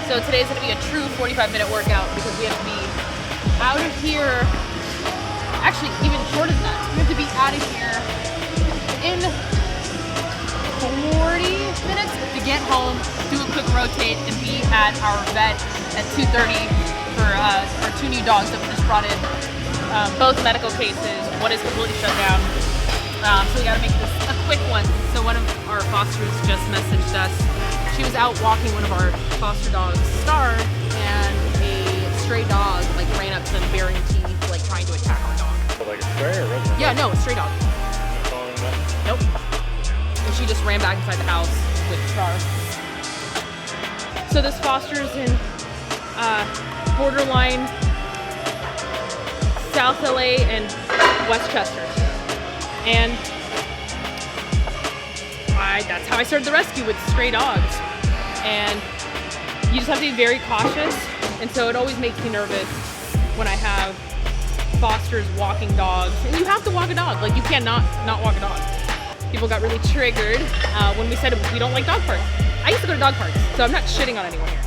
So today's gonna be a true 45-minute workout because we have to be out of here. Actually, even shorter than that. We have to be out of here in 40 minutes to get home, do a quick rotate, and be at our vet at 2:30 for our 2 new dogs that we just brought in. Both medical cases. One is completely shut down. So we gotta make this a quick one. So one of our fosters just messaged us. She was out walking one of our foster dogs, Star, and a stray dog like ran up to them baring teeth, like trying to attack our dog. Like a stray or resident? Yeah, no, a stray dog. Nope. And she just ran back inside the house with Star. So this foster's in borderline South LA and Westchester. And that's how I started the rescue, with stray dogs. And you just have to be very cautious. And so it always makes me nervous when I have fosters walking dogs. And you have to walk a dog. Like, you can't not walk a dog. People got really triggered when we said we don't like dog parks. I used to go to dog parks, so I'm not shitting on anyone here.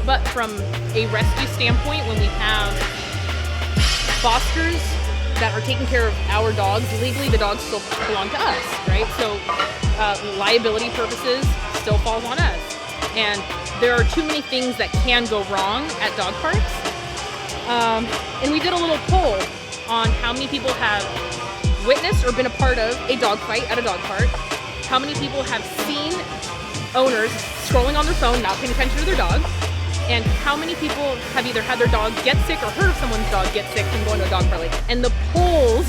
But from a rescue standpoint, when we have fosters that are taking care of our dogs, legally the dogs still belong to us, right? So liability purposes still falls on us. And there are too many things that can go wrong at dog parks. And we did a little poll on how many people have witnessed or been a part of a dog fight at a dog park, how many people have seen owners scrolling on their phone, not paying attention to their dog, and how many people have either had their dog get sick or heard of someone's dog get sick from going to a dog park. And the polls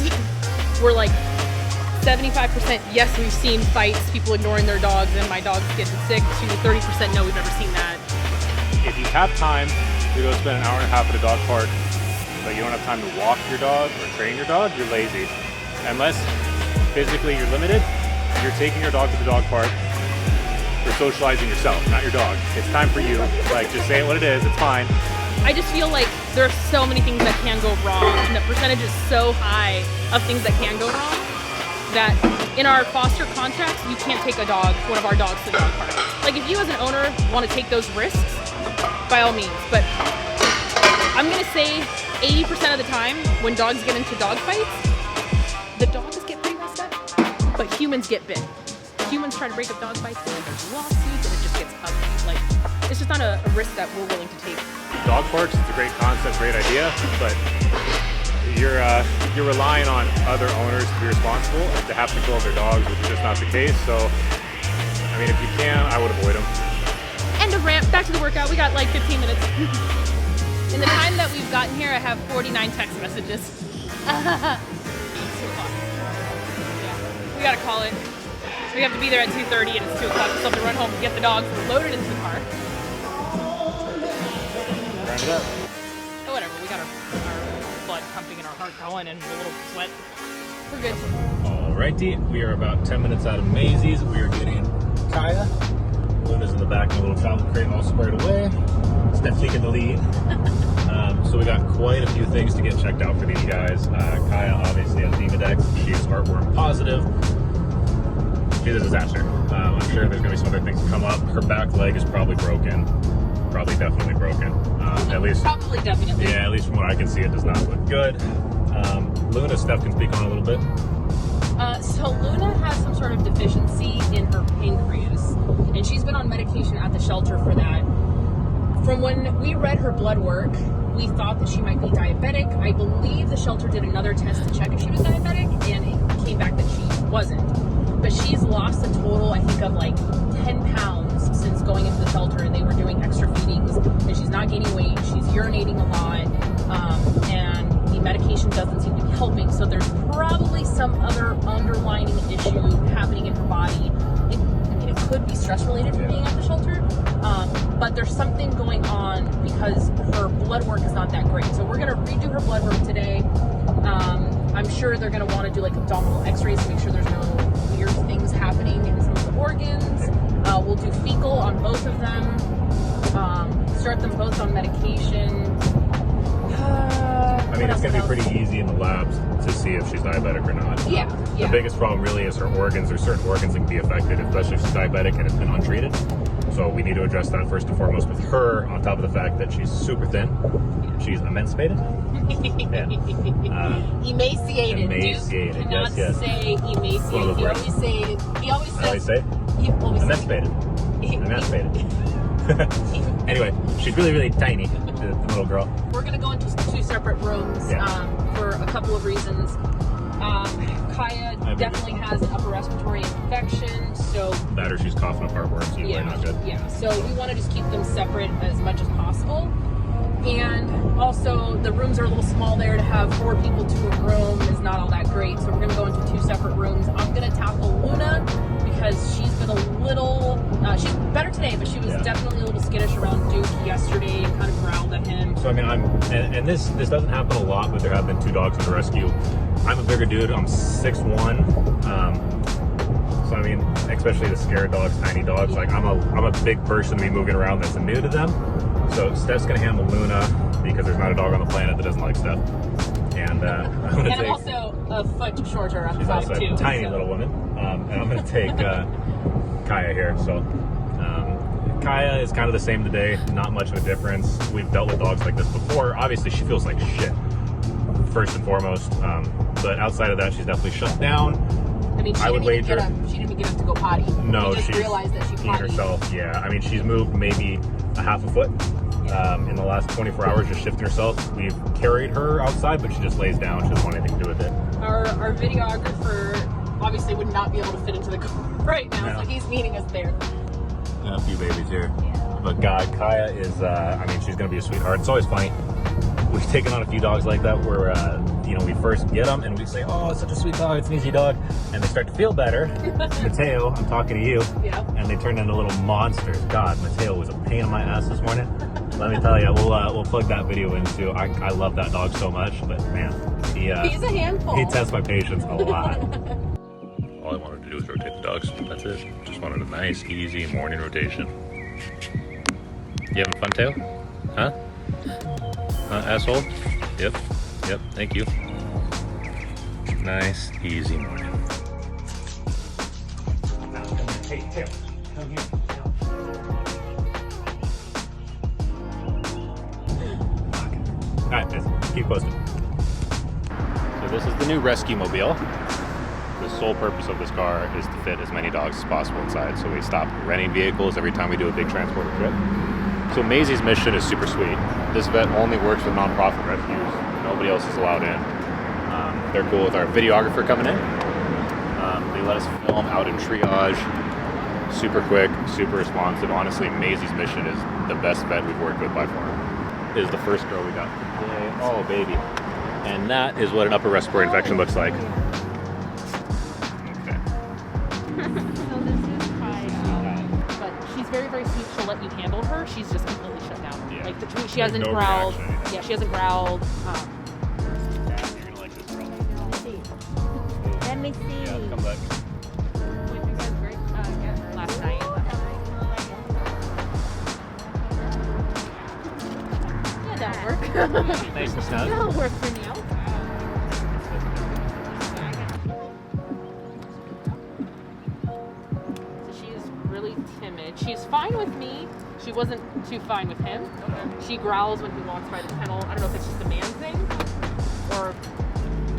were like 75% yes, we've seen fights, people ignoring their dogs and my dog's getting sick, to 30% no, we've never seen that. If you have time to go spend an hour and a half at a dog park, but you don't have time to walk your dog or train your dog, you're lazy. Unless physically you're limited, you're taking your dog to the dog park, you're socializing yourself, not your dog. It's time for you. Like, just say it what it is, it's fine. I just feel like there are so many things that can go wrong, and the percentage is so high of things that can go wrong that in our foster contracts, you can't take one of our dogs to the dog park. Like, if you as an owner want to take those risks, by all means, but I'm gonna say 80% of the time when dogs get into dog fights, the dogs get pretty messed up, but humans get bit. Humans try to break up dog fights, and then there's lawsuits, and it just gets ugly. Like, it's just not a risk that we're willing to take. Dog parks, it's a great concept, great idea, but you're relying on other owners to be responsible and to have control of their dogs, which is just not the case. So, I mean, if you can, I would avoid them. End of rant. Back to the workout. We got like 15 minutes. In the time that we've gotten here, I have 49 text messages. Yeah. We gotta call it. We have to be there at 2:30 and it's 2 o'clock. We still have to run home and get the dogs loaded into the car. Round it up. Oh, whatever. We got our blood pumping and our heart going and a little sweat. We're good. Alrighty, we are about 10 minutes out of Maisie's. We are getting Kaya. Luna's in the back in a little travel crate all squared away. Steph taking the lead. So we got quite a few things to get checked out for these guys. Kaya obviously has Demodex. She is heartworm positive. She's a disaster. I'm sure there's going to be some other things come up. Her back leg is probably broken. Probably definitely broken. At least. Probably definitely. Yeah, at least from what I can see, it does not look good. Luna, Steph can speak on a little bit. So Luna has some sort of deficiency in her pancreas, and she's been on medication at the shelter for that. From when we read her blood work, we thought that she might be diabetic. I believe the shelter did another test to check if she was diabetic, and it came back that she wasn't. But she's lost a total, I think, of like 10 pounds since going into the shelter, and they were doing extra feedings, and she's not gaining weight. She's urinating a lot, and the medication doesn't seem to be helping. So there's probably some other underlying issue happening in her body. It could be stress related from being at the shelter, but there's something going on because her blood work is not that great. So we're gonna redo her blood work today. I'm sure they're gonna want to do like abdominal x-rays to make sure there's no weird things happening in some of the organs. We'll do fecal on both of them, start them both on medication. I mean, it's going to be pretty easy in the labs to see if she's diabetic or not. Yeah. The biggest problem really is her organs. There's certain organs that can be affected, especially if she's diabetic and it's been untreated. So we need to address that first and foremost with her, on top of the fact that she's super thin. She's emancipated. Yeah. Emaciated. Emaciated. Duke cannot Yes. say emaciated. He always says. Emancipated. Emancipated. Anyway, she's really, really tiny, the little girl. We're going to go into 2 separate rooms for a couple of reasons. Kaya definitely has an upper respiratory infection, so that or she's coughing up heartworms, either way, not good. Yeah, so we want to just keep them separate as much as possible. And also, the rooms are a little small there. To have 4 people to a room is not all that great, so we're going to go into 2 separate rooms. I'm going to tackle Luna because she's been a little, she's better today, but she was definitely a little skittish around Duke yesterday and kind of growled at him. So I mean, and this doesn't happen a lot, but there have been 2 dogs in the rescue. I'm a bigger dude. I'm 6'1". So I mean, especially the scared dogs, tiny dogs. Like I'm a big person to be moving around that's new to them. So Steph's gonna handle Luna because there's not a dog on the planet that doesn't like Steph. And I'm also a foot shorter. I'm 5'2". She's also a tiny little woman. And I'm gonna take Kaya here. So Kaya is kind of the same today. Not much of a difference. We've dealt with dogs like this before. Obviously, she feels like shit first and foremost. But outside of that, she's definitely shut down. I mean, she didn't even get up to go potty. No, we just she's realized that she peed pottied herself. Yeah, I mean, she's moved maybe a half a foot in the last 24 hours, just shifting herself. We've carried her outside, but she just lays down. She doesn't want anything to do with it. Our videographer obviously would not be able to fit into the car right now, so he's meeting us there. Got a few babies here. Yeah. But God, Kaya is, I mean, she's going to be a sweetheart. It's always funny. We've taken on a few dogs like that where, you know, we first get them and we say, oh, it's such a sweet dog, it's an easy dog. And they start to feel better. Mateo, I'm talking to you. Yeah. And they turn into little monsters. God, Mateo was a pain in my ass this morning. Let me tell you, we'll plug that video in too. I love that dog so much, but man, he's a handful. He tests my patience a lot. All I wanted to do was rotate the dogs. That's it. Just wanted a nice, easy morning rotation. You having fun, Teo? Huh? Asshole? Yep. Yep. Thank you. Nice, easy morning. Hey, Teo. Come here. Alright, guys. Keep posted. So this is the new rescue mobile. The sole purpose of this car is to fit as many dogs as possible inside. So we stop renting vehicles every time we do a big transporter trip. So Maisie's mission is super sweet. This vet only works with nonprofit rescues. Nobody else is allowed in. They're cool with our videographer coming in. They let us film out in triage. Super quick, super responsive. Honestly, Maisie's mission is the best vet we've worked with by far. Is the first girl we got today. Oh, baby. And that is what an upper respiratory infection looks like. Very, very sweet. She'll let you handle her. She's just completely shut down. Yeah. Like she hasn't growled. Yeah, she hasn't growled. You're gonna like this girl. Let me see. Yeah, come back. Last night. Yeah, that'll work. Nice and snug. That'll work for now. She's fine with me. She wasn't too fine with him. Okay. She growls when he walks by the kennel. I don't know if it's just a man thing or...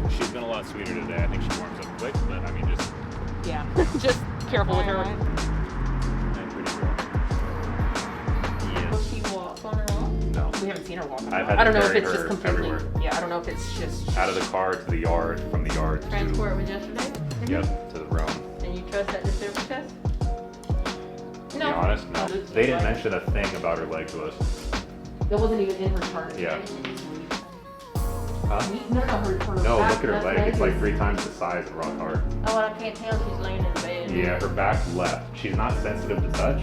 She's been a lot sweeter today. I think she warms up quick, but I mean just... Yeah, just careful with her. And pretty girl. Yes. Will she walk on her own? No. We haven't seen her walk. I don't know if it's just completely... everywhere. Yeah, I don't know if it's just... Out of the car to the yard, from the yard to... Transport was yesterday? Yep, to the room. And you trust that disturbance test? To be honest, no. They didn't mention a thing about her leg to us. It wasn't even in her chart. Yeah. Huh? No, her No, back, look at her leg. It's like 3 times the size of rock hard. Oh, well, I can't tell. She's laying in bed. Yeah, her back left. She's not sensitive to touch,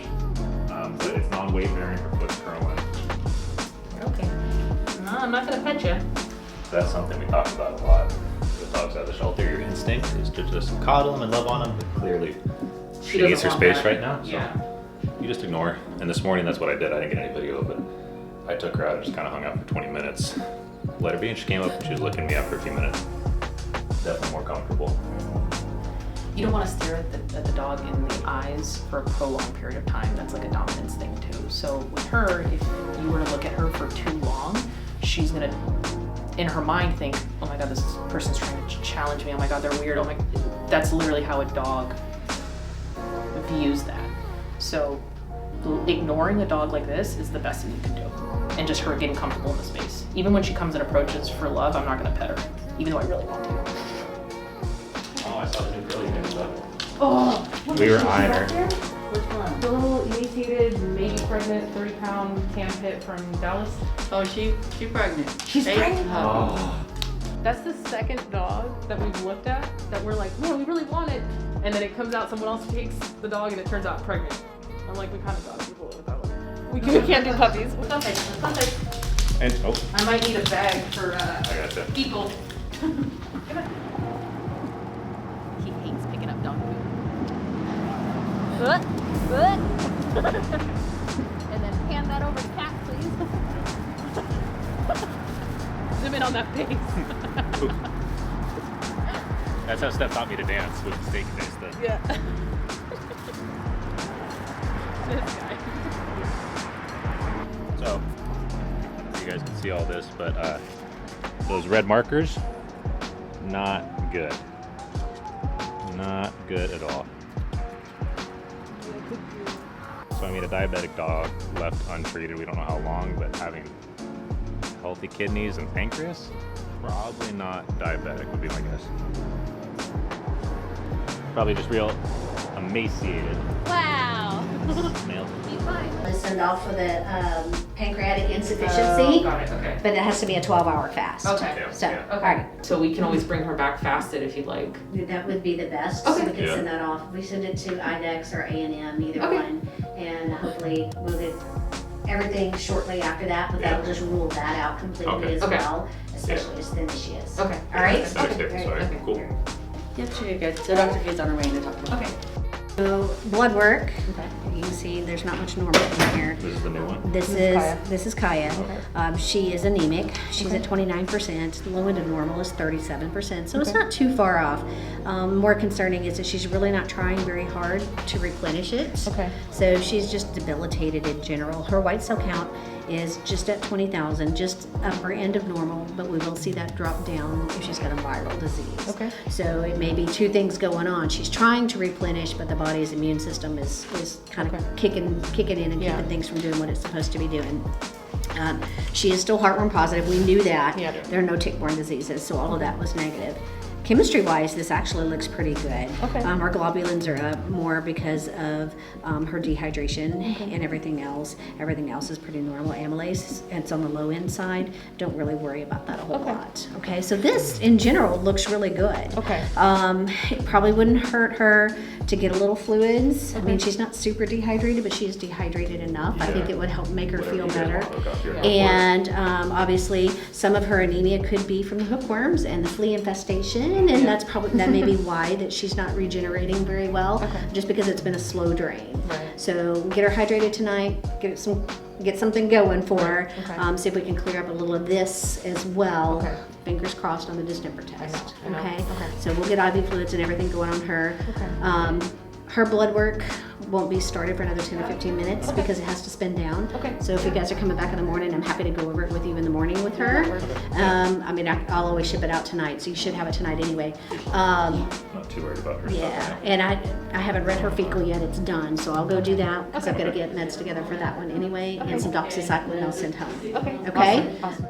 but it's non-weight bearing. Her foot's curling. Okay. No, I'm not going to pet you. That's something we talk about a lot. With dogs at the shelter, your instinct is to just coddle them and love on them, but clearly she needs her space right now. So. Yeah. You just ignore. And this morning, that's what I did. I didn't get any video, but I took her out and just kind of hung out for 20 minutes. Let her be, and she came up and she was looking at me after a few minutes. Definitely more comfortable. You don't want to stare at the dog in the eyes for a prolonged period of time. That's like a dominance thing too. So with her, if you were to look at her for too long, she's gonna, in her mind, think, oh my God, this person's trying to challenge me. Oh my God, they're weird. Oh my, that's literally how a dog views that. So ignoring a dog like this is the best thing you can do. And just her getting comfortable in the space. Even when she comes and approaches for love, I'm not gonna pet her, even though I really want to. Oh, I saw the new girl you guys up. Oh, We were eyeing her. Which one? the little emaciated, maybe pregnant, 30-pound Cam Pit from Dallas. Oh, she's pregnant. She's Hey. pregnant. Oh. That's the second dog that we've looked at that we're like, man, we really want it. And then it comes out, someone else takes the dog and it turns out pregnant. I'm like, we kind of thought people with that one. We can't do puppies. And oh, I might need a bag for I gotcha. people. He hates picking up dog food. And then hand that over to Cat, please. Zoom in on that face. That's how Steph taught me to dance with the steak face thing. Yeah. This guy. So, you guys can see all this, but those red markers, not good. Not good at all. So I mean, a diabetic dog left untreated, we don't know how long, but having healthy kidneys and pancreas, probably not diabetic would be my guess. Probably just real emaciated. Wow. Nailed it. I send off for the pancreatic Oh, insufficiency, got it, okay. but it has to be a 12-hour fast. Okay. So, Yeah. all right, So we can always bring her back fasted if you'd like. that would be the best. Okay. So we can Yeah. send that off. We send it to IDEX or A&M, either Okay. one, and hopefully we'll get everything shortly after that, but that'll just rule that out completely Okay. as Okay. well, especially as thin as she is. Okay. All right? Okay, very sorry. good. Cool. Yep, sure, you're good. So Dr. K's on her way to talk about. Okay. So blood work, Okay. you can see there's not much normal in here. This is the new one. This Kaya. is Kaya. She is anemic. She's Okay. at 29%. Low end of normal is 37%. So it's Okay. not too far off. More concerning is that she's really not trying very hard to replenish it. Okay. So she's just debilitated in general. Her white cell count is just at 20,000, just upper end of normal, but we will see that drop down if she's got a viral disease. Okay. So it may be two things going on. She's trying to replenish, but the body's immune system is kind of Okay. kicking in and Yeah. keeping things from doing what it's supposed to be doing. She is still heartworm positive. We knew that. Yeah. There are no tick-borne diseases, so all of that was negative. Chemistry-wise, this actually looks pretty good. Okay. Her globulins are up more because of her dehydration and everything else. Everything else is pretty normal. Amylase, it's on the low end side. Don't really worry about that a whole Okay. lot. Okay, so this in general looks really good. Okay. It probably wouldn't hurt her to get a little fluids. I mean, she's not super dehydrated, but she is dehydrated enough. I think it would help make her feel better. And obviously, some of her anemia could be from the hookworms and the flea infestation, and that may be why that she's not regenerating very well, Okay. just because it's been a slow drain. Right. So get her hydrated tonight. Get something going for her. Okay. See if we can clear up a little of this as well. Okay. Fingers crossed on the distemper test. I know. Okay. Okay. So we'll get IV fluids and everything going on her. Okay. Her blood work won't be started for another 10 to 15 minutes because it has to spin down. Okay. So if you guys are coming back in the morning, I'm happy to go over it with you in the morning with her. I mean, I'll always ship it out tonight, so you should have it tonight anyway. Not too worried about her Yeah, stuff. and I haven't read her fecal yet. It's done, so I'll go do that because I've got to get meds together for that one anyway, and some doxycycline I'll send home. Okay. Okay? Awesome.